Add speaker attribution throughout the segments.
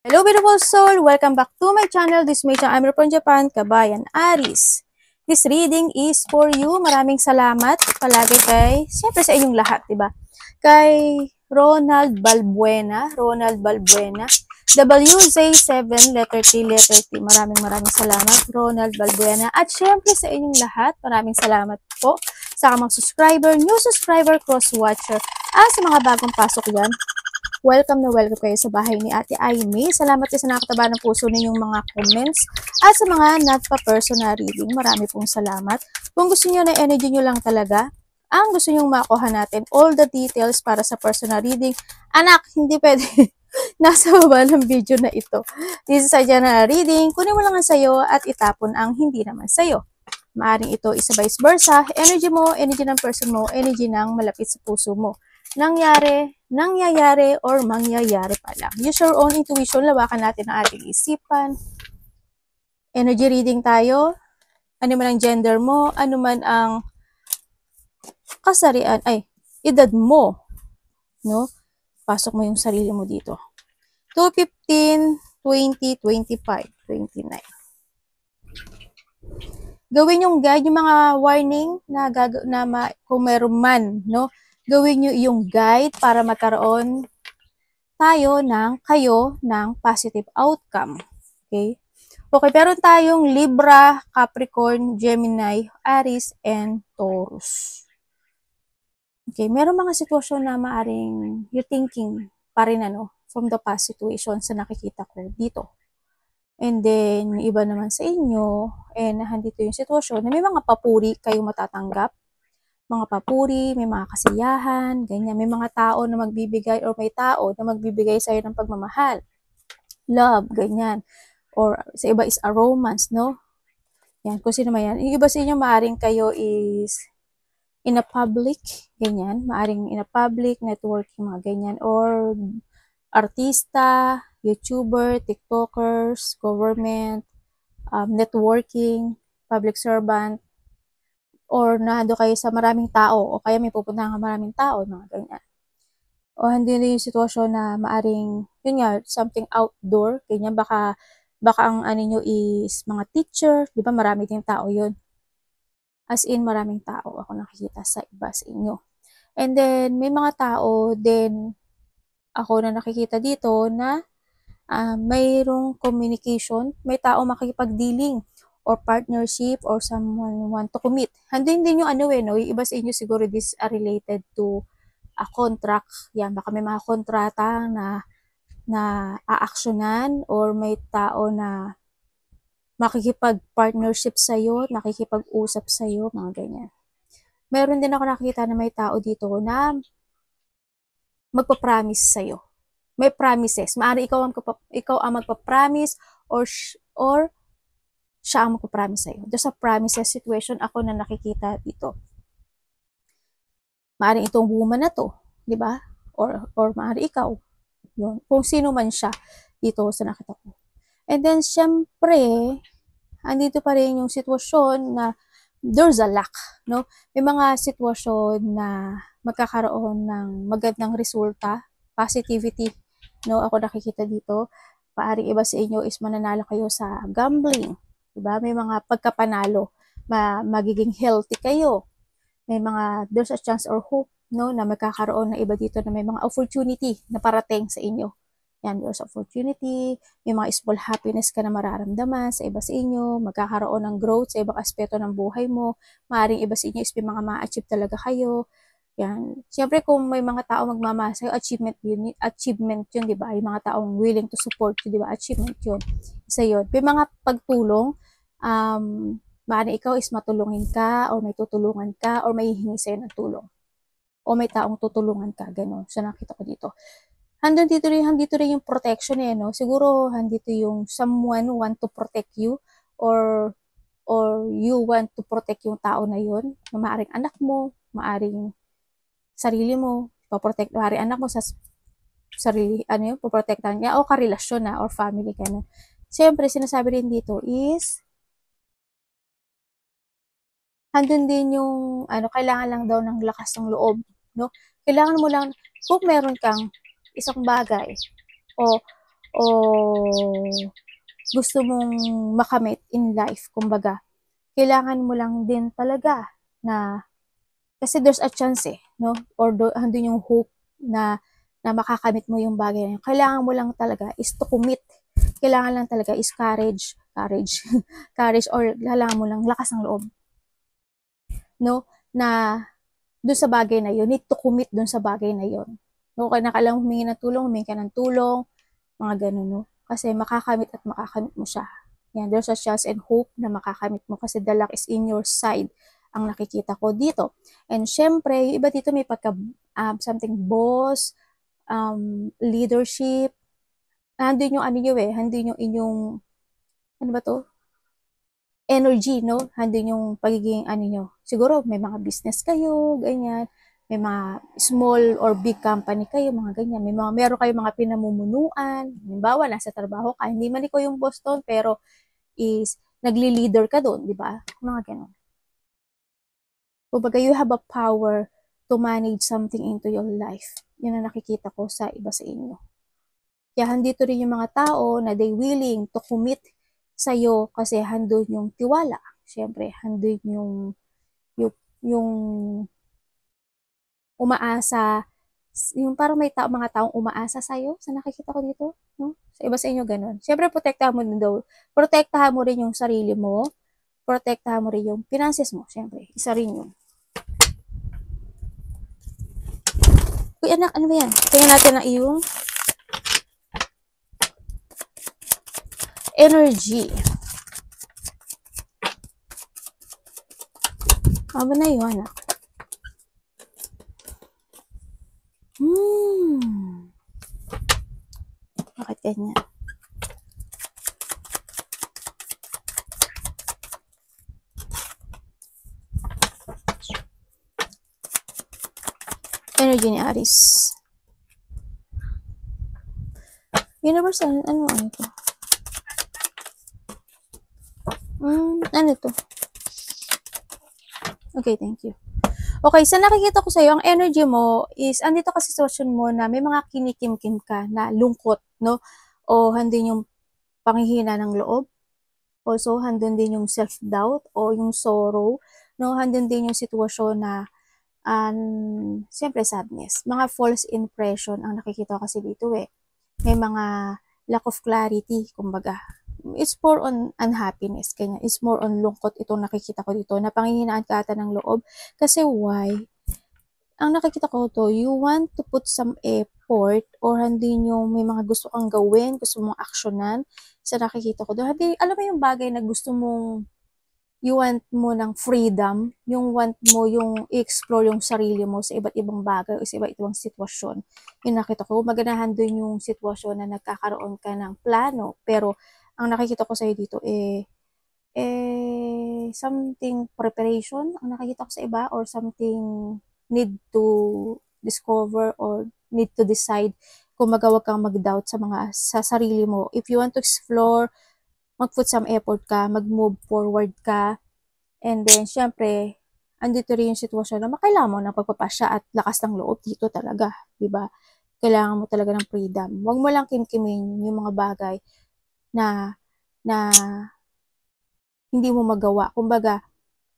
Speaker 1: Hello beautiful soul! Welcome back to my channel. This is Meisha. I'm from Japan, Kabayan Aris. This reading is for you. Maraming salamat palagi siyempre sa inyong lahat, diba? Kay Ronald Balbuena, WJ7, letter T, letter T. Maraming salamat, Ronald Balbuena. At siyempre sa inyong lahat, maraming salamat po sa mga subscriber, new subscriber, cross-watcher, sa mga bagong pasok yan. Welcome kayo sa bahay ni Ate Aimee. Salamat sa nakataba ng puso ninyong mga comments at sa mga nagpa-personal reading. Marami pong salamat. Kung gusto niyo na energy niyo lang talaga, ang gusto niyo makuha natin, all the details para sa personal reading, anak, hindi pwede. Nasa baba ng video na ito. This is a general reading. Kunin mo lang ang sayo at itapon ang hindi naman sayo. Maaring ito isa vice versa. Energy mo, energy ng person mo, energy ng malapit sa puso mo. Nangyayari, or mangyayari pa lang. Use your own intuition, lawakan natin ang ating isipan. Energy reading tayo. Ano man ang gender mo, ano man ang edad mo. No? Pasok mo yung sarili mo dito. 2, 15, 20, 25, 29. Gawin yung guide, yung mga warning na kung meron man, no? Gawin nyo yung guide para magkaroon kayo ng positive outcome. Okay? Okay, pero tayong Libra, Capricorn, Gemini, Aries, and Taurus. Okay, meron mga sitwasyon na maaring you're thinking pa rin from the past situation sa nakikita ko dito. And then, iba naman sa inyo, nandito yung sitwasyon na may mga papuri kayong matatanggap. Mga papuri, may mga kasiyahan, ganyan. May mga tao na magbibigay or may tao na magbibigay sa'yo ng pagmamahal. Love, ganyan. Or sa iba is a romance, no? Yan, kung sino man yan. Yung iba sa inyo, maaring kayo is in a public, ganyan. Maaring in a public, networking, mga ganyan. Or artista, YouTuber, TikTokers, government, networking, public servant, or nando kayo sa maraming tao, o kaya may pupuntahan ka maraming tao, mga ganyan. O hindi na yung sitwasyon na maaring, yun nga, something outdoor, ganyan, baka ang nyo is mga teacher, di ba, marami din tao yun. As in, maraming tao ako nakikita sa iba sa inyo. And then, may mga tao din ako na nakikita dito na mayroong communication, may tao makikipag-dealing or partnership or someone want to commit. Handin din yung no? Yung iba sa inyo siguro this are related to a contract. Yan, baka may mga kontrata na aaksyonan or may tao na makikipag-partnership sa'yo, makikipag-usap sa'yo, mga ganyan. Meron din ako nakita na may tao dito na magpa-promise sa'yo. May promises. Maaari ikaw ang magpa-promise or siya ang magpa-promise sa'yo. There's a promises situation ako na nakikita dito. Maaari itong woman na to, di ba? Or maaari ikaw. Yun. Kung sino man siya dito sa nakita ko. And then, syempre, andito pa rin yung sitwasyon na there's a lack, no? May mga sitwasyon na magkakaroon ng magandang resulta, positivity, no? Ako nakikita dito, paaring iba sa inyo is mananalo kayo sa gambling, diba? May mga pagkapanalo, magiging healthy kayo. May mga, there's a chance or hope, no? Na magkakaroon na iba dito na may mga opportunity na parating sa inyo. Yan, there's opportunity, may mga small happiness ka na mararamdaman sa iba sa inyo, magkakaroon ng growth sa ibang aspeto ng buhay mo, maaaring iba sa inyo is may mga ma-achieve talaga kayo. Yan. Siyempre, kung may mga tao magmamahal sa'yo, achievement yun, di ba? Yung mga taong willing to support you, di ba? Achievement yun. Isa yun. May mga pagtulong, maaaring ikaw is matulungin ka, or may tutulungan ka, or may hihingi sa'yo ng tulong. O may taong tutulungan ka, gano'n. So, nakita ko dito. Handito rin yung protection no? Siguro, handito yung someone want to protect you, or you want to protect yung tao na yun, na maaring anak mo, maaring sarili mo, maaring anak mo sa sarili, poprotektahan niya, o karelasyon na, or family ka na. Siyempre, sinasabi rin dito is, handun din yung, kailangan lang daw ng lakas ng loob, no? Kailangan mo lang, kung meron kang isang bagay, o o gusto mong makamit in life, kumbaga, kailangan mo lang din talaga na, kasi there's a chance no? Or andun yung hope na makakamit mo yung bagay na yun. Kailangan mo lang talaga is to commit. Kailangan lang talaga is courage, or kailangan mo lang lakas ng loob, no? Na dun sa bagay na yun, need to commit dun sa bagay na yun. No, kaya nakailang humingi ka ng tulong, mga ganun, no? Kasi makakamit mo siya. Yan, there's a chance and hope na makakamit mo kasi the luck is in your side ang nakikita ko dito. And syempre, yung iba dito may pagka something boss, leadership, handin yung ano nyo handin yung inyong, ano ba to? Energy, no? Handin yung pagiging ano nyo. Siguro may mga business kayo, ganyan. May mga small or big company kayo, mga ganyan. Meron kayo mga pinamumunuan. Halimbawa, nasa trabaho ka. Hindi man ikaw yung boss doon, pero is nagli-leader ka doon, di ba? Mga ganun. Kumbaga, you have a power to manage something into your life. Yan ang nakikita ko sa iba sa inyo. Kaya handito rin yung mga tao na they willing to commit sa'yo kasi handun yung tiwala. Siyempre, handun yung umaasa, yung parang may mga taong umaasa sa'yo sa nakikita ko dito. No? Sa iba sa inyo, ganun. Siyempre, protektahan mo din daw. Protektahan mo rin yung sarili mo. Protektahan mo rin yung finances mo. Siyempre, isa rin yun. Uy, anak, ano ba yan? Tingnan natin na yung energy. Ano na yun, anak? Bakit ganyan? Energy ni Aris. Universe, ano ito? Ano to? Okay, thank you. Okay, sa nakikita ko sa'yo, ang energy mo is, andito kasi sitwasyon mo na may mga kinikim-kim ka na lungkot, no? O handin yung panghihina ng loob. Also, handun din yung self-doubt o yung sorrow, no? Handun din yung sitwasyon na, siyempre sadness. Mga false impression ang nakikita ko kasi dito May mga lack of clarity, kumbaga. It's more on unhappiness, kanya. It's more on lungkot itong nakikita ko dito, na panghihinaan ka ata ng loob. Kasi why? Ang nakikita ko to, you want to put some effort or hindi nyo may mga gusto kang gawin, gusto mong aksyonan sa nakikita ko doon. Hindi, alam mo yung bagay na gusto mong, you want mo ng freedom, yung want mo yung i-explore yung sarili mo sa iba't ibang bagay o sa iba't ibang sitwasyon. Yung nakita ko, maganahan doon yung sitwasyon na nagkakaroon ka ng plano, pero ang nakikita ko sa'yo dito something preparation ang nakikita ko sa iba, or something need to discover or need to decide kung magawag kang mag-doubt sa sarili mo. If you want to explore, mag-put some effort ka, mag-move forward ka, and then, syempre, andito rin yung sitwasyon na makailangan mo ng pagpapasya at lakas ng loob dito talaga, di ba? Kailangan mo talaga ng freedom. Huwag mo lang kimkimin yung mga bagay na hindi mo magawa. Kumbaga,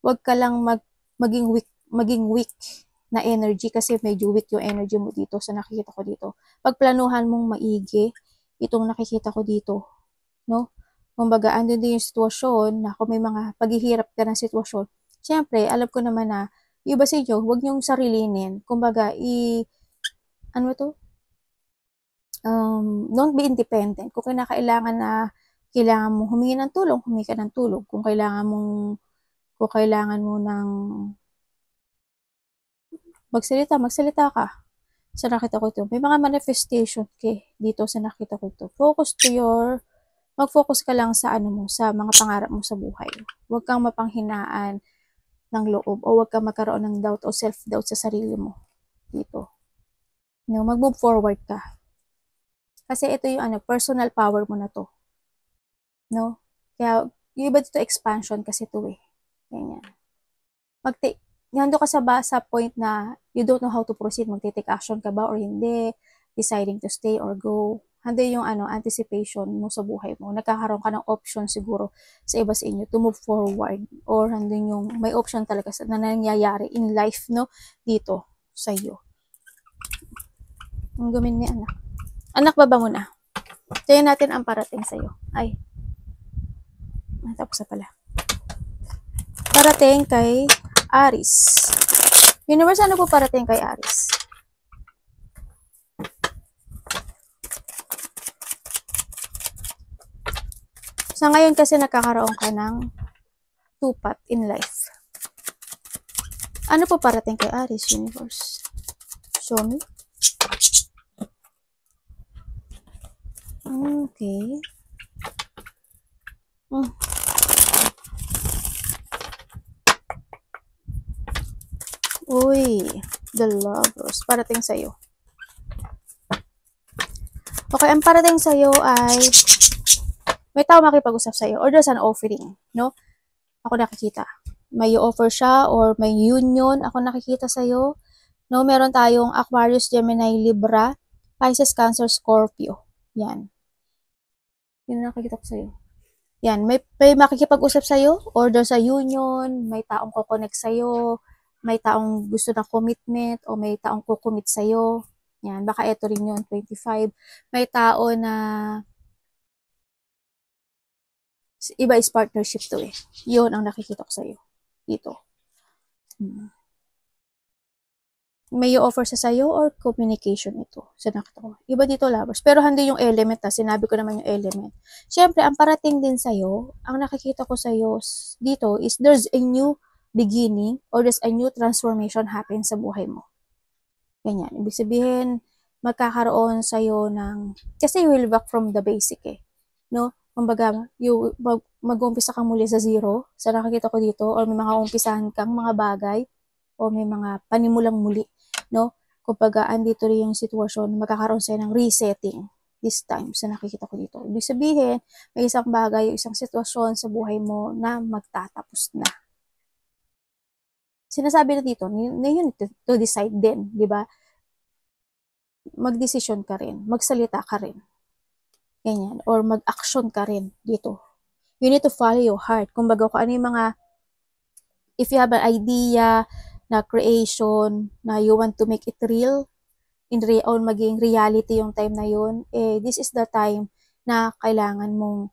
Speaker 1: huwag ka lang maging weak na energy kasi medyo weak yung energy mo dito sa nakikita ko dito. Pagplanuhan mong maigi itong nakikita ko dito, no? Kumbaga, andun din yung sitwasyon na kung may mga paghihirap ka ng sitwasyon, syempre, alam ko naman na yung iba sa inyo, huwag niyong sarilinin. Kumbaga, ano to? Don't be independent. Kung kailangan mong humingi ng tulong, humingi ka ng tulong. Kung kailangan mo ng magsalita ka. Sa nakita ko ito. May mga manifestation dito sa nakita ko ito. Mag-focus ka lang sa sa mga pangarap mo sa buhay. Huwag kang mapanghinaan ng loob o huwag kang magkaroon ng doubt o self-doubt sa sarili mo dito. No, mag-move forward ka. Kasi ito yung personal power mo na to. No? Kaya, yung iba dito expansion kasi ito Ganyan. Nando ka sa point na you don't know how to proceed, magte-take action ka ba or hindi, deciding to stay or go, Handi yung anticipation mo sa buhay mo. Nagkakaroon ka ng option siguro sa iba sa inyo to move forward. Or handi yung may option talaga na nangyayari in life, no? Dito sa iyo. Ang gamin ni anak. Anak, baba mo na. Tingnan natin ang parating sa iyo. Ay. Tapos na pala. Parating kay Aries. Universe, ano po parating kay Aries? Sa ngayon kasi nakakaroon ka ng two-path in life. Ano po parating kay Aries, Universe? Show me. Okay. Uy, the Lovers. Parating sa'yo. Okay, ang parating sa'yo ay may tao makipag-usap sa'yo or there's an offering, no? Ako nakikita. May offer siya or may union. Ako nakikita sa'yo. No, meron tayong Aquarius, Gemini, Libra, Pisces, Cancer, Scorpio. Yan. Yun ang nakikita ko sa'yo. Yan. May makikipag-usap sa'yo or there's a union. May taong kukonect sa'yo. May taong gusto ng commitment o may taong kukomit sa'yo. Yan. Baka ito rin yun, 25. May tao na iba is partnership to eh. Yun ang nakikita ko sa'yo. Dito. May offer sa sa'yo or communication ito. Sa nakita ko. Iba dito, Lovers. Pero hindi yung element ha. Sinabi ko naman yung element. Siyempre, ang parating din sa'yo, ang nakikita ko sa'yo dito is there's a new beginning or there's a new transformation happen sa buhay mo. Ganyan. Ibig sabihin, magkakaroon sa'yo ng, kasi you will back from the basic eh. No? Kumbaga, mag-umpisa kang muli sa zero, sa nakikita ko dito, or may mga umpisahan kang mga bagay, o may mga panimulang muli, no? Kumbaga, andito rin yung sitwasyon, magkakaroon sa'yo ng resetting this time, sa nakikita ko dito. Ibig sabihin, may isang bagay, isang sitwasyon sa buhay mo na magtatapos na. Sinasabi na dito, na yun to decide din, di ba? Mag-decision ka rin, magsalita ka rin. Ganyan. Or mag-action ka rin dito. You need to follow your heart. Kumbaga, kung ano yung mga, if you have an idea na creation, na you want to make it real, or maging reality yung time na yun, eh, this is the time na kailangan mong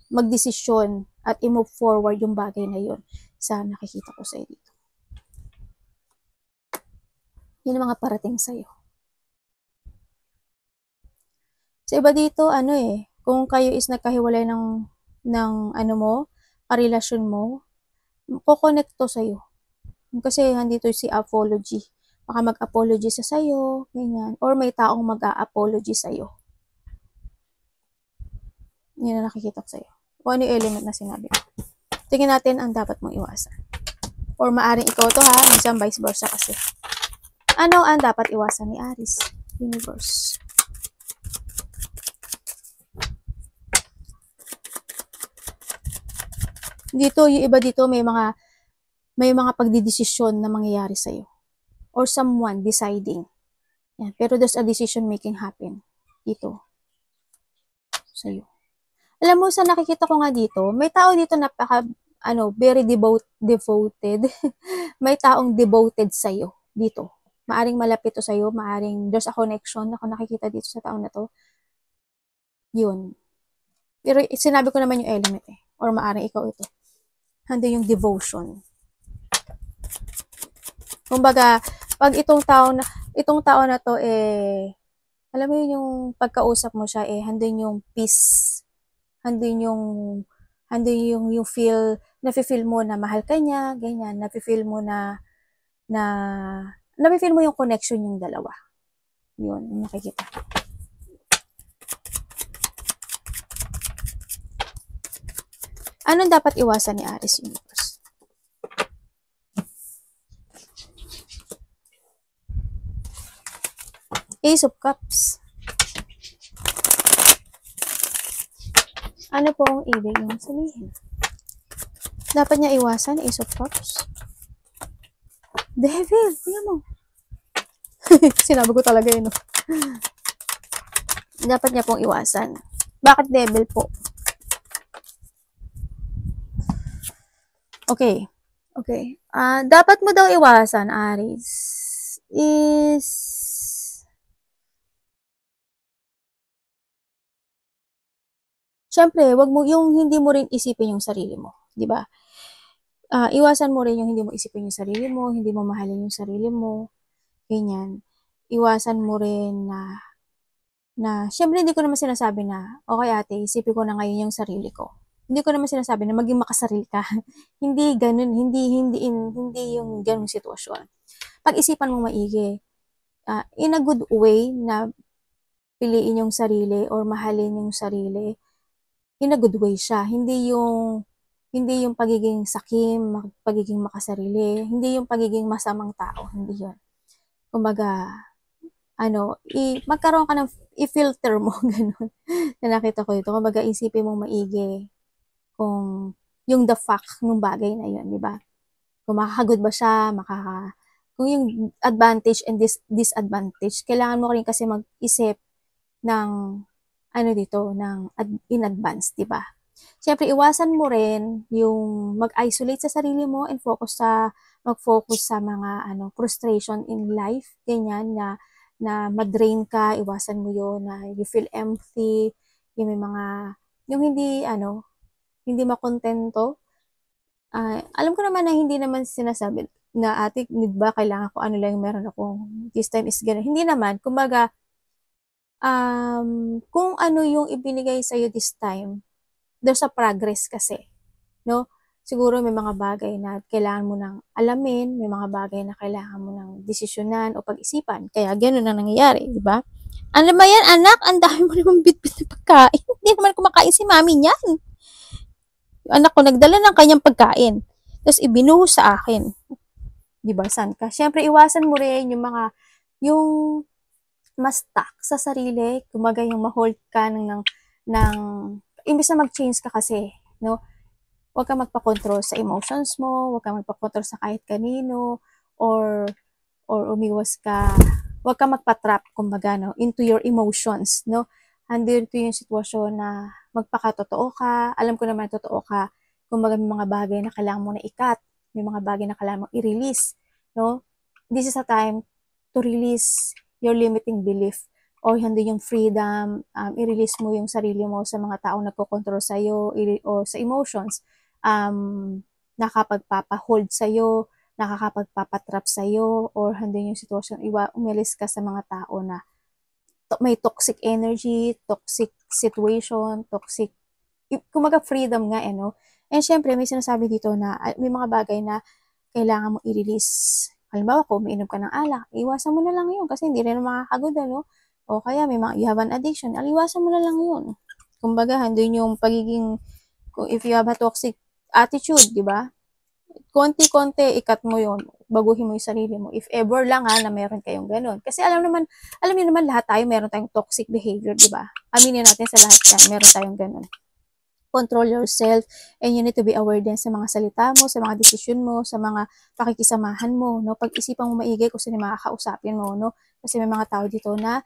Speaker 1: magdesisyon at i-move forward yung bagay na yun sa nakikita ko sa dito. Yun ang mga parating sa'yo. Sa iba dito, kung kayo is nagkahiwalay ng karelasyon mo, kukonect to sa'yo. Kasi nandito si apology. Baka mag-apology sa sa'yo, ganyan. Or may taong mag-a-apology sa'yo. Yan ang nakikita ko sa'yo. O ano yung element na sinabi ko. Tingnan natin ang dapat mong iwasan. Or maaring ikaw to ha, minsan vice versa kasi. Ano ang dapat iwasan ni Aries? Universe. Dito, yung iba dito, may mga pagdidesisyon na mangyayari sa'yo. Or someone deciding. Yan. Pero there's a decision making happen. Dito. Sa'yo. Alam mo, sa nakikita ko nga dito, may tao dito very devoted. May taong devoted sa'yo. Dito. Maaring malapit to sa'yo, maaring there's a connection na nakikita dito sa tao na to. Yun. Pero sinabi ko naman yung element eh. Or maaring ikaw ito. Handi yung devotion. Kumbaga, pag itong tao na to alam mo yung pagkausap mo siya handi yung peace. Handi yung feel, nafe-feel mo na mahal ka niya, ganyan, nafe-feel mo nafe-feel mo yung connection yung dalawa. Yun, nakikita. Anong dapat iwasan ni Aries Universe? Ace of Cups. Ano po ang ibig niyong sabihin? Dapat niya iwasan, Ace of Cups. Devil, tingnan mo. Sinabi ko talaga yun. dapat niya pong iwasan. Bakit devil po? Okay. Okay. Dapat mo daw iwasan, Aries, is syempre, wag mo yung hindi mo rin isipin yung sarili mo, 'di ba? Iwasan mo rin yung hindi mo isipin yung sarili mo, hindi mo mahalin yung sarili mo, ganyan. Iwasan mo rin na syempre hindi ko naman sinasabi na, okay ate, isipin ko na ngayon yung sarili ko. Hindi ko naman sinasabi na maging makasarili ka. Hindi ganun, hindi yung ganung sitwasyon. Pag-isipan mo maigi, in a good way na piliin yung sarili or mahalin yung sarili, in a good way siya. Hindi yung pagiging sakim, pagiging makasarili, hindi yung pagiging masamang tao, hindi yun. Kumbaga, magkaroon ka ng i-filter mo, ganun. Na nakita ko ito. Kumbaga, isipin mo maigi kung yung the fact ng bagay na yun, di ba? Kung makakagod ba siya, kung yung advantage and disadvantage, kailangan mo rin kasi mag-isip ng, in advance, di ba? Siyempre, iwasan mo rin yung mag-isolate sa sarili mo and mag-focus sa mga frustration in life, ganyan na ma-drain ka, iwasan mo yun, na you feel empty, yung may mga, yung hindi makontento. Alam ko naman na hindi naman sinasabi na ate, need ba, kailangan ko ano lang yung meron akong, this time is gano'n. Hindi naman, kumbaga, kung ano yung ibinigay sa'yo this time, there's a progress kasi, no? Siguro may mga bagay na kailangan mo nang alamin, may mga bagay na kailangan mo nang desisyonan o pag-isipan. Kaya gano'n ang nangyayari, di ba? Ano ba yan, anak? Ang dami mo naman bitbit na pagkain. Hindi naman kumakain si mami niyan. Yung anak ko nagdala ng kanyang pagkain. Tapos ibinuhos sa akin. Di ba, san ka? Siyempre, iwasan mo rin yung mas stuck sa sarili. Kumaga yung ma-hold ka imbes na mag-change ka kasi, no? Huwag kang magpa-control sa emotions mo, huwag kang magpa-control sa kahit kanino, or umiwas ka, huwag kang magpa-trap, kumbaga, no, into your emotions, no? Andito yung sitwasyon na magpakatotoo ka, alam ko naman totoo ka, kumbaga may mga bagay na kailangan mo na i-cut, may mga bagay na kailangan mo i-release, no? This is a time to release your limiting belief, or hindi yung freedom, i-release mo yung sarili mo sa mga taong nagko-control sa'yo, o sa emotions, nakapagpapa-hold sa'yo, nakakapagpapatrap sa'yo, or hindi yung sitwasyon, umalis ka sa mga tao na may toxic energy, toxic situation, kumaga freedom nga, no? And syempre, may sinasabi dito na may mga bagay na kailangan mo i-release. Halimbawa, kung umiinom ka ng alak, iwasan mo na lang yun kasi hindi rin makakagod, no? O kaya you have an addiction, iwasan mo na lang yun. Kumbaga, handun yung pagiging, if you have a toxic attitude, di ba? Konti-konti, ikat mo yun. Baguhin mo yung sarili mo. If ever lang na meron kayong ganun. Kasi alam niyo naman lahat tayo meron tayong toxic behavior, di ba? Aminin natin sa lahat yan, meron tayong ganun. Control yourself, and you need to be aware din sa mga salita mo, sa mga desisyon mo, sa mga pakikisamahan mo, no? Pag-isipan mo maigi kung sino makakausapin mo, no? Kasi may mga tao dito na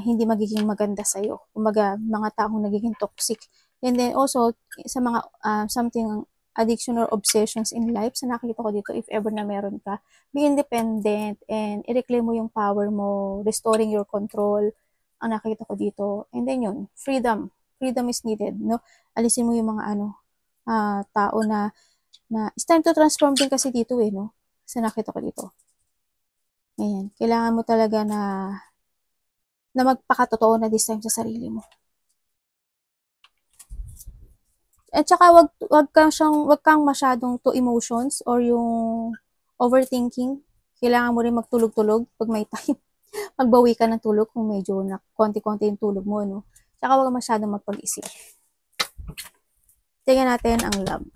Speaker 1: hindi magiging maganda sa'yo. Kumbaga, mga taong nagiging toxic. And then also, sa mga something addiction or obsessions in life, sa nakikita ko dito, if ever na meron ka, be independent and i-reclaim mo yung power mo, restoring your control, ang nakikita ko dito. And then yun, freedom. Freedom is needed, no? Alisin mo yung mga tao na it's time to transform din kasi dito, no? Sa nakita ko dito. Ayan. Kailangan mo talaga na magpakatotoo na this time sa sarili mo. At saka wag kang masyadong to emotions or yung overthinking. Kailangan mo rin magtulog-tulog pag may time. Magbawi ka ng tulog kung medyo na konti-konti yung tulog mo, no? Tsaka wag masyadong magpag-isip. Tingnan natin ang love.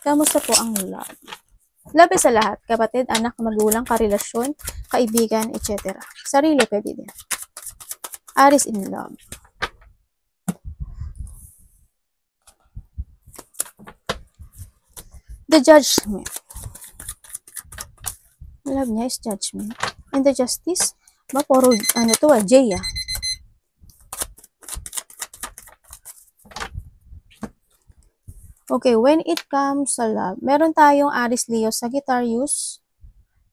Speaker 1: Kamusta po ang love? Love sa lahat. Kapatid, anak, magulang, karelasyon, kaibigan, etc. Sarili, pwede din. Aries in love. The judgment. Love niya is judgment. And the justice, puro, J. Okay, when it comes sa love, meron tayong Aries, Leo, Sagittarius,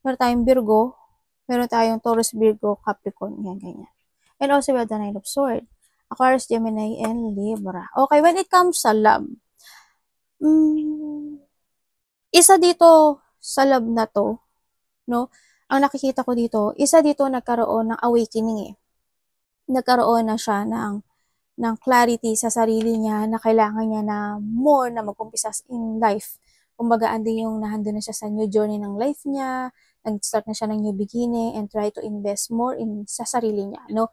Speaker 1: meron tayong Virgo, meron tayong Taurus, Virgo, Capricorn, yan, ganyan. And also, we have the Nine of Swords, Aquarius, Gemini, and Libra. Okay, when it comes sa love, isa dito sa love na to, no, ang nakikita ko dito, isa dito nagkaroon ng awakening eh. Nagkaroon na siya ng clarity sa sarili niya na kailangan niya na more na mag-umpisa in life. Kumbaga, andun yung nahandun na siya sa new journey ng life niya, nag-start na siya ng new beginning and try to invest more in sa sarili niya, no?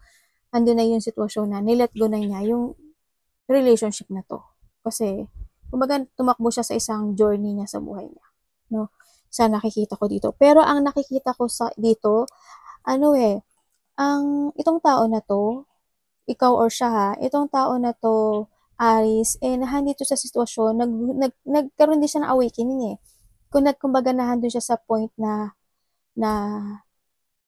Speaker 1: Andun na yung sitwasyon na nilet go na niya yung relationship na to. Kasi, kumbaga, tumakbo siya sa isang journey niya sa buhay niya, no? Sa nakikita ko dito. Pero ang nakikita ko sa dito, itong tao na to, ikaw or siya ha, itong tao na to, Aries, nandito sa sitwasyon, nagkaroon din siya ng awakening eh. Kumbaga nahandun siya sa point na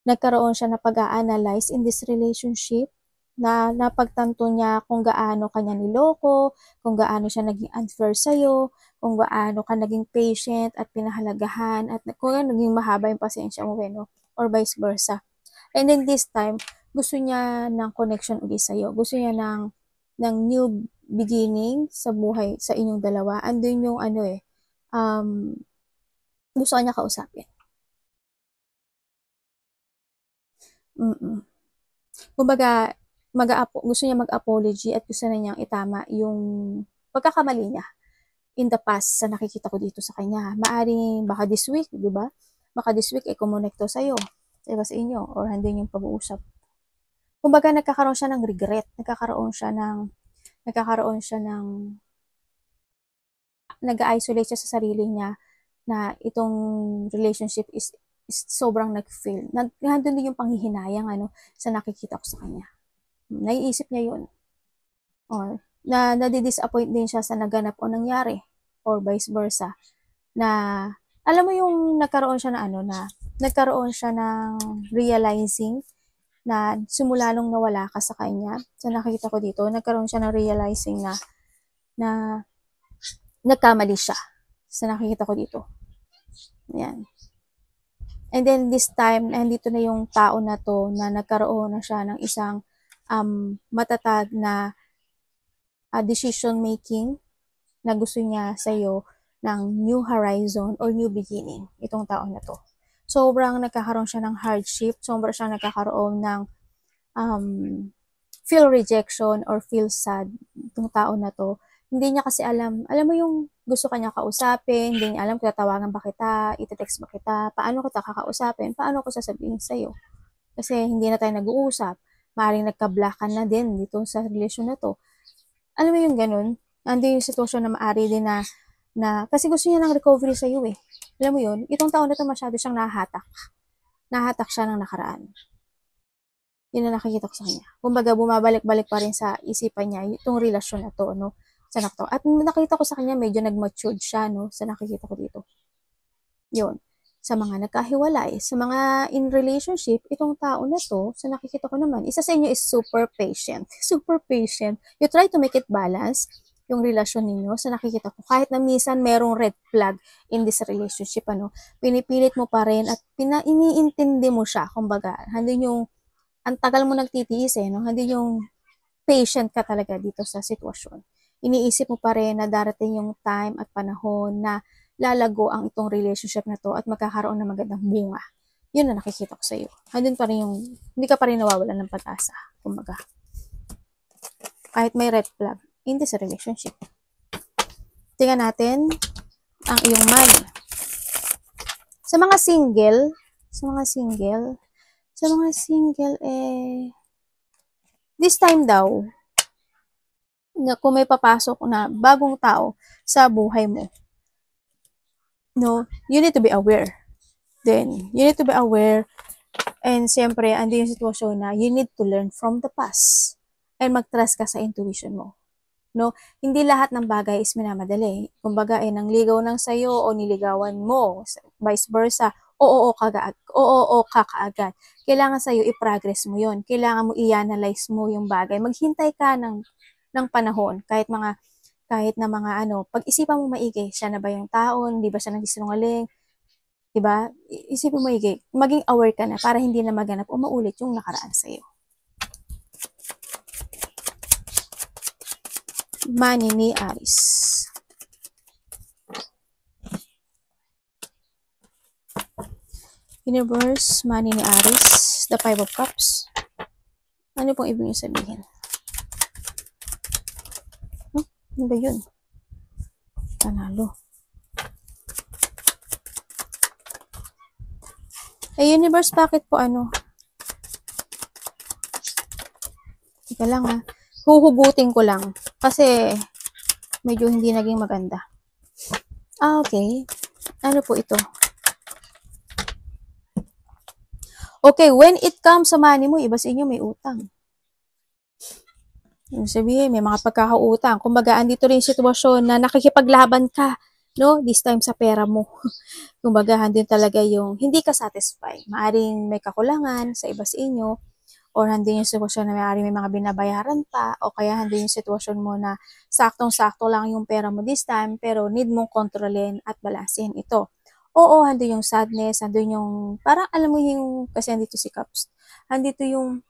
Speaker 1: nagkaroon siya na pag-a-analyze in this relationship, na napagtanto niya kung gaano kanya niloko, kung gaano siya naging unfair sa'yo, kung gaano ka naging patient at pinahalagahan, at kung naging mahaba yung pasensya mo, no? Or vice versa. And then this time, gusto niya ng connection ulit sa'yo. Gusto niya ng new beginning sa buhay, sa inyong dalawa. Andun yung gusto niya kausapin. Kumbaga, gusto niya mag-apology at gusto na niyang itama yung pagkakamali niya in the past sa nakikita ko dito sa kanya. Maaring baka this week, di ba? Baka this week kumonekto sa'yo, diba, sa inyo, or handin yung pag-uusap. Kumbaga, nagkakaroon siya ng regret, nagkakaroon siya ng nag-isolate siya sa sarili niya na itong relationship is sobrang nag-fail. Nandun din yung panghihinayang sa nakikita ko sa kanya. Naiisip niya yun. Or nadi-disappoint din siya sa naganap o nangyari. Or vice versa. Na, alam mo yung nagkaroon siya nagkaroon siya ng realizing na simula nung nawala ka sa kanya, sa nakikita ko dito, nagkaroon siya ng realizing na nagkamali siya sa nakikita ko dito. Yan. And then this time, nandito na yung tao na to na nagkaroon na siya ng isang matatag na decision making na gusto niya sa'yo ng new horizon or new beginning, itong tao na to. Sobrang nagkakaroon siya ng hardship, sobrang siyang nagkakaroon ng feel rejection or feel sad itong tao na to. Hindi niya kasi alam mo yung gusto kanya kausapin, hindi niya alam kung tatawagan ba kita, iti-text ba kita, paano kita kakausapin, paano ko sasabihin sa'yo. Kasi hindi na tayo nag-uusap, maaaring nagka-blockan na din dito sa relasyon na to. Alam mo yung ganun, nandun yung sitwasyon na maaari din na kasi gusto niya ng recovery sa'yo eh. Alam mo yun, itong taon na to masyado siyang nahatak. Nahatak siya ng nakaraan. Yun na nakikita ko sa kanya. Kumbaga, bumabalik-balik pa rin sa isipan niya itong relasyon na to, no? Sa nakto. At nakita ko sa kanya, medyo nag-matured siya, no? Sa nakikita ko dito. Yun. Sa mga nagkahiwalay, sa mga in relationship, itong tao na to, sa nakikita ko naman, isa sa inyo is super patient. Super patient. You try to make it balance, yung relasyon ninyo, sa nakikita ko. Kahit na minsan merong red flag in this relationship, pinipilit mo pa rin at iniintindi mo siya. Kumbaga, hindi yung, ang tagal mo nagtitiis no? Hindi yung patient ka talaga dito sa sitwasyon. Iniisip mo pa rin na darating yung time at panahon na lalago ang itong relationship na to at magkakaroon ng magandang bunga. Yun na nakikita ko sa iyo. Andun pa rin yung, hindi ka pa rin nawawalan ng pag-asa. Kumbaga, kahit may red flag in this relationship. Tingnan natin ang iyong money. Sa mga single, this time daw, na kung may papasok na bagong tao sa buhay mo, no, you need to be aware. Then, you need to be aware, and siyempre, andi yung sitwasyon na you need to learn from the past and mag-trust ka sa intuition mo. No, hindi lahat ng bagay is minamadali. Kumbaga, nangligaw ng sayo o niligawan mo, vice versa, oo ka kaagad. Kailangan sa'yo i-progress mo yon. Kailangan mo i-analyze mo yung bagay. Maghintay ka ng panahon, kahit kahit na mga pag-isipan mo maigi, siya na ba yung taon, di ba siya nagsisinungaling, di ba? Isipin mo maigi, maging aware ka na para hindi na maganap o maulit yung nakaraan sa'yo. Money ni Aries. Universe, money ni Aries, the 5 of Cups. Ano pong ibig niyo sabihin? Ano ba yun? Panalo. Universe, bakit po Teka lang ha. Huhugutin ko lang. Kasi, medyo hindi naging maganda. Okay. Ano po ito? Okay, when it comes sa money mo, iba sa inyo may utang. Yung sabihin, may mga pagkakautang. Kumbaga, andito rin yung sitwasyon na nakikipaglaban ka, no? This time sa pera mo. Kumbaga, andun talaga yung hindi ka satisfy. Maaring may kakulangan sa iba sa inyo, or andun yung sitwasyon na maaring may mga binabayaran pa, o kaya andun yung sitwasyon mo na saktong-sakto lang yung pera mo this time, pero need mong kontrolin at balansin ito. Oo, andun yung sadness, andun yung, parang alam mo yung, kasi andito si Cups, andito yung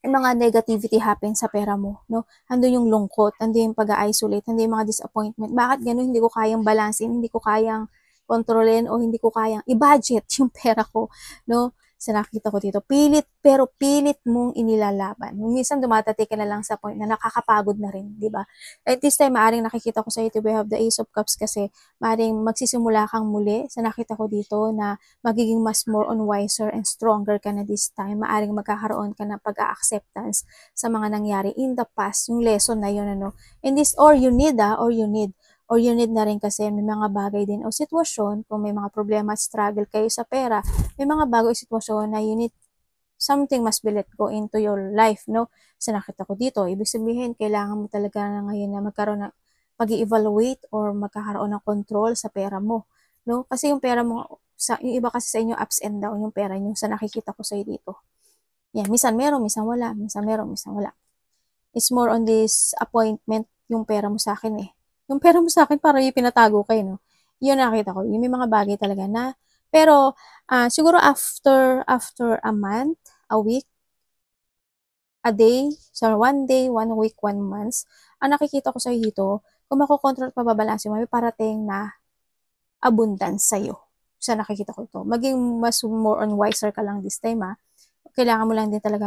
Speaker 1: mga negativity happen sa pera mo, no? Andun yung lungkot, andun yung pag-isolate, andun yung mga disappointment. Bakit ganun? Hindi ko kayang balansin, hindi ko kayang kontrolin, o hindi ko kayang i-budget yung pera ko, no? Sa nakita ko dito, pero pilit mong inilalaban. Minsan dumatating ka na lang sa point na nakakapagod na rin, di ba? At this time, maaring nakikita ko sa ito, we have the Ace of Cups kasi maaring magsisimula kang muli. Sa nakita ko dito na magiging mas more on wiser and stronger ka na this time. Maaring magkakaroon ka ng pag-a-acceptance sa mga nangyari in the past, yung lesson na yun, And this, or you need na rin kasi may mga bagay din o sitwasyon, kung may mga problema at struggle kayo sa pera, may mga bagay o sitwasyon na you need something must be let go into your life, no? Sa nakita ko dito, ibig sabihin, kailangan mo talaga na ngayon na magkaroon ng pag-evaluate or magkakaroon ng control sa pera mo, no? Kasi yung pera mo, yung iba kasi sa inyo ups and down yung pera nyo sa nakikita ko sa'yo dito. Yan, minsan meron, minsan wala, minsan meron, minsan wala. It's more on this appointment yung pera mo sa akin eh. Yung pera mo sa akin parang yung pinatago kayo, no? Yun nakita ko. Yung may mga bagay talaga na, pero siguro after a month, a week, a day, so 1 day, 1 week, 1 month, ang nakikita ko sa'yo dito, kung makokontrol at mababalansin mo, may parating na abundance sa'yo. Sa nakikita ko ito. Maging mas more on wiser ka lang this time, Kailangan mo lang din talaga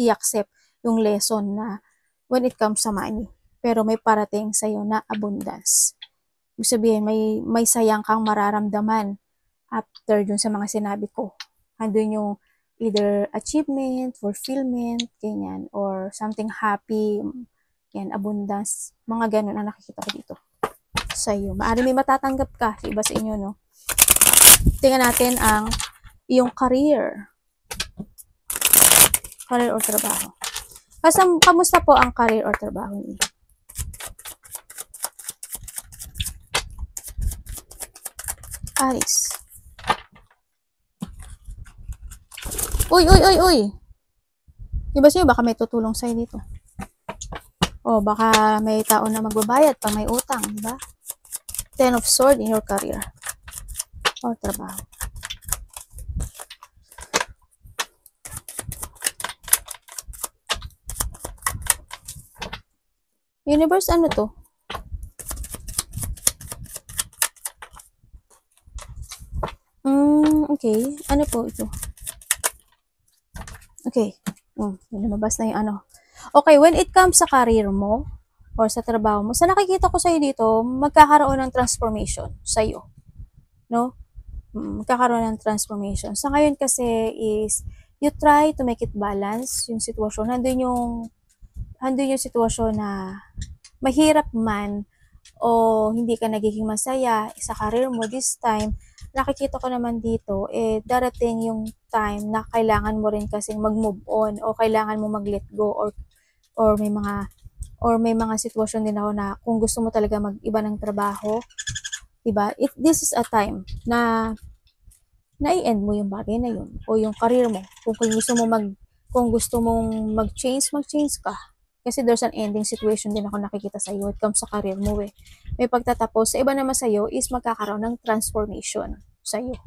Speaker 1: i-accept yung lesson na when it comes sa money. Pero may parating sa'yo na abundance. Ibig sabihin, may sayang kang mararamdaman after dun sa mga sinabi ko. Andun yung either achievement, fulfillment, ganyan, or something happy, yan, abundance, mga ganun ang nakikita ko dito sa'yo. Maari may matatanggap ka sa iba sa inyo, no? Tingnan natin ang iyong career. Career or trabaho. Kamusta po ang career or trabaho niyo? Aris. Uy! Diba sa'yo, baka may tutulong sa'yo dito. O, baka may tao na magbabayad pag may utang, diba? 10 of Swords in your career. O, trabaho. Universe, ano to? Okay. Ano po ito? Okay. Lumabas na yung Okay, when it comes sa career mo, or sa trabaho mo, sa nakikita ko sa'yo dito, magkakaroon ng transformation sa'yo. No? Magkakaroon ng transformation. Sa ngayon kasi is, you try to make it balance yung sitwasyon. Handun yung sitwasyon na mahirap man o hindi ka nagiging masaya sa career mo this time, nakikita ko naman dito, darating yung time na kailangan mo rin kasing mag-move on o kailangan mo mag-let go or may mga sitwasyon din ako na kung gusto mo talaga mag-iba ng trabaho, diba? This is a time na i-end mo yung bagay na yun o yung career mo. Kung gusto mong mag-change ka. Kasi there's an ending situation din ako nakikita sa iyo. It comes sa career mo eh. May pagtatapos. Sa iba naman sa iyo is magkakaroon ng transformation sa iyo.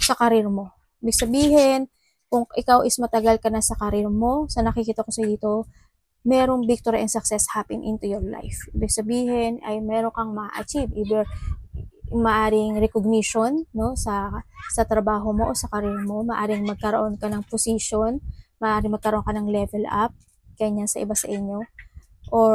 Speaker 1: Sa career mo. Ibig sabihin, kung ikaw is matagal ka na sa career mo, sa nakikita ko sa dito, merong victory and success happen into your life. Ibig sabihin ay meron kang ma-achieve. Either maaring recognition no sa trabaho mo o sa career mo, maaring magkaroon ka ng position, maaring magkaroon ka ng level up ganyan sa iba sa inyo, or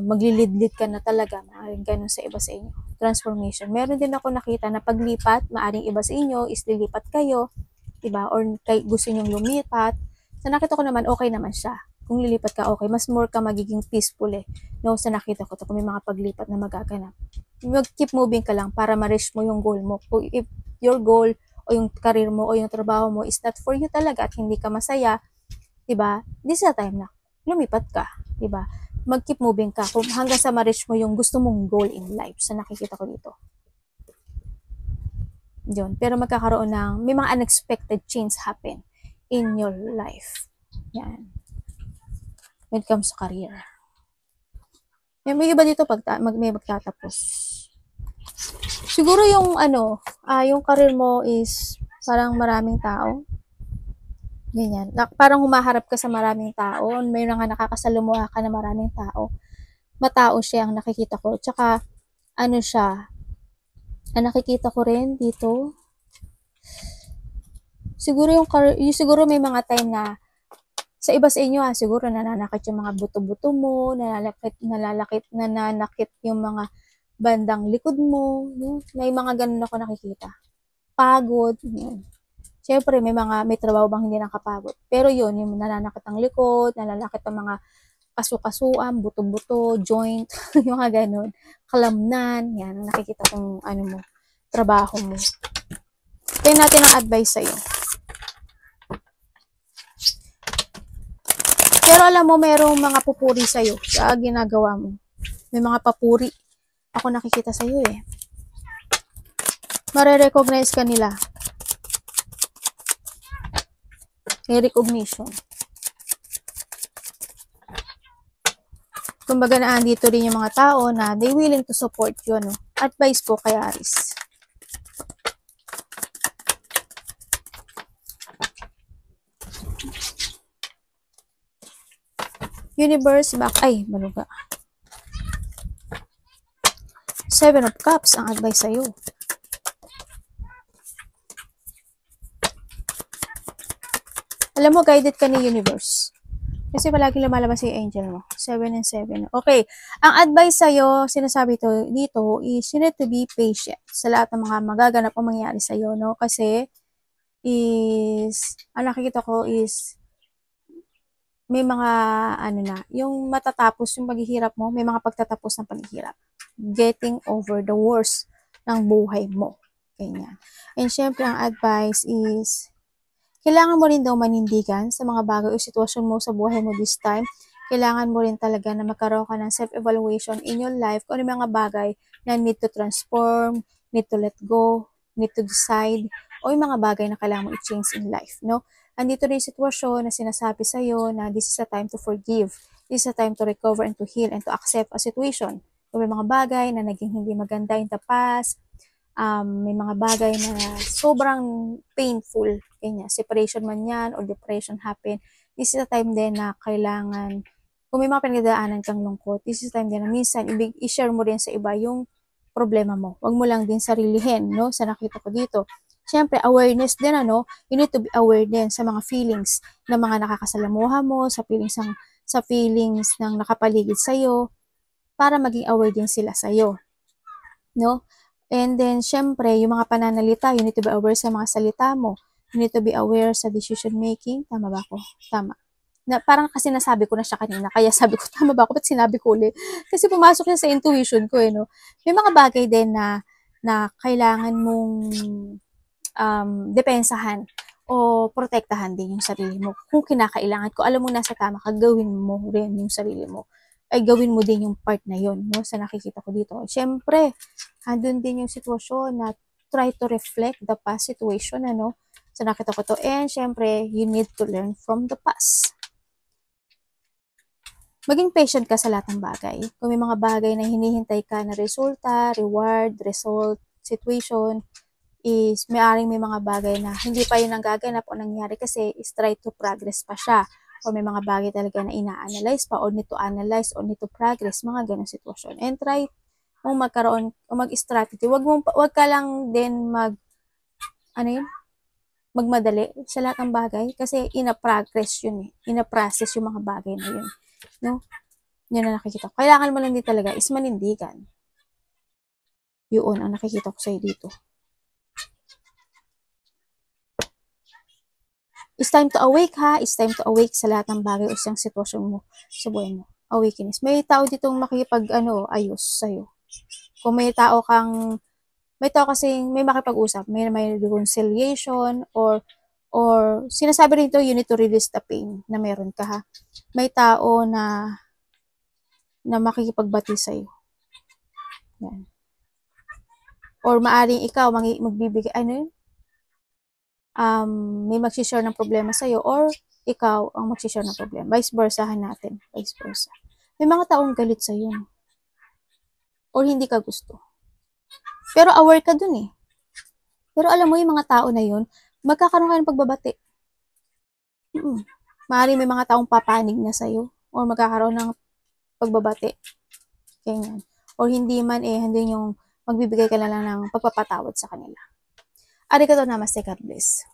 Speaker 1: maglilid-lead ka na talaga, maaring ganun sa iba sa inyo. Transformation. Meron din ako nakita na paglipat, maaring iba sa inyo is lilipat kayo, diba, or gusto nyong lumipat. Sa nakita ko naman okay naman siya. Kung lilipat ka, okay, mas more ka magiging peaceful eh. No, sa nakita ko to, kung may mga paglipat na magaganap. Keep moving ka lang para ma-reach mo yung goal mo. Kung if your goal o yung career mo o yung trabaho mo is not for you talaga at hindi ka masaya, 'di ba? This is the time na lumipat ka, 'di ba? Mag-keep moving ka kung hanggang sa ma-reach mo yung gusto mong goal in life. Sa nakikita ko dito. Yun. Pero magkakaroon ng may mga unexpected change happen in your life. Yan. When it comes to career. May iba dito pag may magtatapos. Siguro yung yung career mo is parang maraming tao. Ganyan. Parang humaharap ka sa maraming tao. May nga nakakasalumuha ka na maraming tao. Matao siya ang nakikita ko. Tsaka, siya. Ang nakikita ko rin dito. Siguro siguro may mga time na sa iba sa inyo siguro nananakit yung mga buto-buto mo, nananakit yung mga bandang likod mo, may mga ganun ako nakikita. Pagod, yun. Siyempre, may trabaho bang hindi nakapagod. Pero yun, yung nananakit ang likod, nananakit ang mga kasukasuan, buto-buto, joint, yung mga ganun. Kalamnan, yan, nakikita kong mo, trabaho mo. Tingnan natin ang advice sa'yo. Pero alam mo, merong mga pupuri sa'yo sa ginagawa mo. May mga papuri ako nakikita sa'yo eh. Mare-recognize ka nila. May recognition. Kumbaga naandito rin yung mga tao na they willing to support you. Advice po kay Aries. Universe back. Ay, maluga. 7 of Cups ang advice sa'yo. Alam mo, guided ka ni Universe. Kasi palagi lumalabas si angel mo. 7 and 7. Okay. Ang advice sa'yo, sinasabi to dito, is you need to be patient sa lahat ng mga magaganap o mangyayari sa'yo, no? Kasi, ang nakikita ko is, may mga, yung matatapos yung paghihirap mo, may mga pagtatapos ng paghihirap. Getting over the worst ng buhay mo. Ganyan. And syempre, ang advice is, kailangan mo rin daw manindigan sa mga bagay o sitwasyon mo sa buhay mo this time. Kailangan mo rin talaga na magkaroon ka ng self-evaluation in your life kung ano mga bagay na need to transform, need to let go, need to decide, o yung mga bagay na kailangan mo i-change in life, no? Andito rin yung sitwasyon na sinasabi sa'yo na this is a time to forgive, this is a time to recover and to heal and to accept a situation. Kung may mga bagay na naging hindi maganda in the past, may mga bagay na sobrang painful, kanya separation man yan or depression happen, this is a time din na kailangan, kung may mga pinagdaanan kang lungkot, this is a time din na minsan i-share mo rin sa iba yung problema mo. Huwag mo lang din sarilihin, no? Sa nakita ko dito. Siyempre, awareness din, you need to be aware din sa mga feelings ng mga nakakasalamuha mo, sa feelings ng nakapaligid sa'yo, para maging aware din sila sa'yo, no? And then, syempre, yung mga pananalita, you need to be aware sa mga salita mo. You need to be aware sa decision making. Tama ba ako? Tama. Parang kasi nasabi ko na siya kanina, kaya sabi ko, tama ba ako? Ba't sinabi ko ulit? Kasi pumasok yan sa intuition ko, no? May mga bagay din na kailangan mong depensahan o protektahan din yung sarili mo. Kung kinakailangan, kung alam mo nasa tama ka, gawin mo rin yung sarili mo. Ay gawin mo din yung part na yun, no? Sa nakikita ko dito. Siyempre, andun din yung sitwasyon na try to reflect the past situation, sa nakita ko to. And siyempre, you need to learn from the past. maging patient ka sa lahat ng bagay. Kung may mga bagay na hinihintay ka na resulta, reward, result, situation, is may mga bagay na hindi pa yun ang gaganap o nangyari kasi is try to progress pa siya. O may mga bagay talaga na ina-analyze pa or need to analyze or need to progress, mga ganong sitwasyon. And try mong magkaroon o mag-strategy. Wag ka lang din magmadali sa lahat ng bagay kasi ina-progress yun eh. Ina-process yung mga bagay na yun. No? Yun na nakikita ko. Kailangan mo lang din talaga is manindigan. Yun ang nakikita ko sa'yo dito. It's time to awake ha. It's time to awake sa lahat ng bagay o isang sitwasyon mo sa buhay mo. Awakeness. May tao ditong ayos sa'yo. Kung may tao kasing may makipag-usap, may reconciliation or sinasabi rito, you need to release the pain na meron ka ha. May tao na makikipagbati sa'yo. Yan. Or maaring ikaw magbibigay, may magsishare ng problema sa'yo or ikaw ang magsishare ng problema. Vice versa natin. Vice versa. May mga taong galit sa'yo. Or hindi ka gusto. Pero aware ka dun eh. Pero alam mo yung mga tao na yun, magkakaroon ka ng pagbabati. Maaaring may mga taong papanig na sa'yo or magkakaroon ng pagbabati. Ganyan. Or hindi man hindi yung magbibigay ka na lang ng pagpapatawad sa kanila. Arigatou namaste, God bless.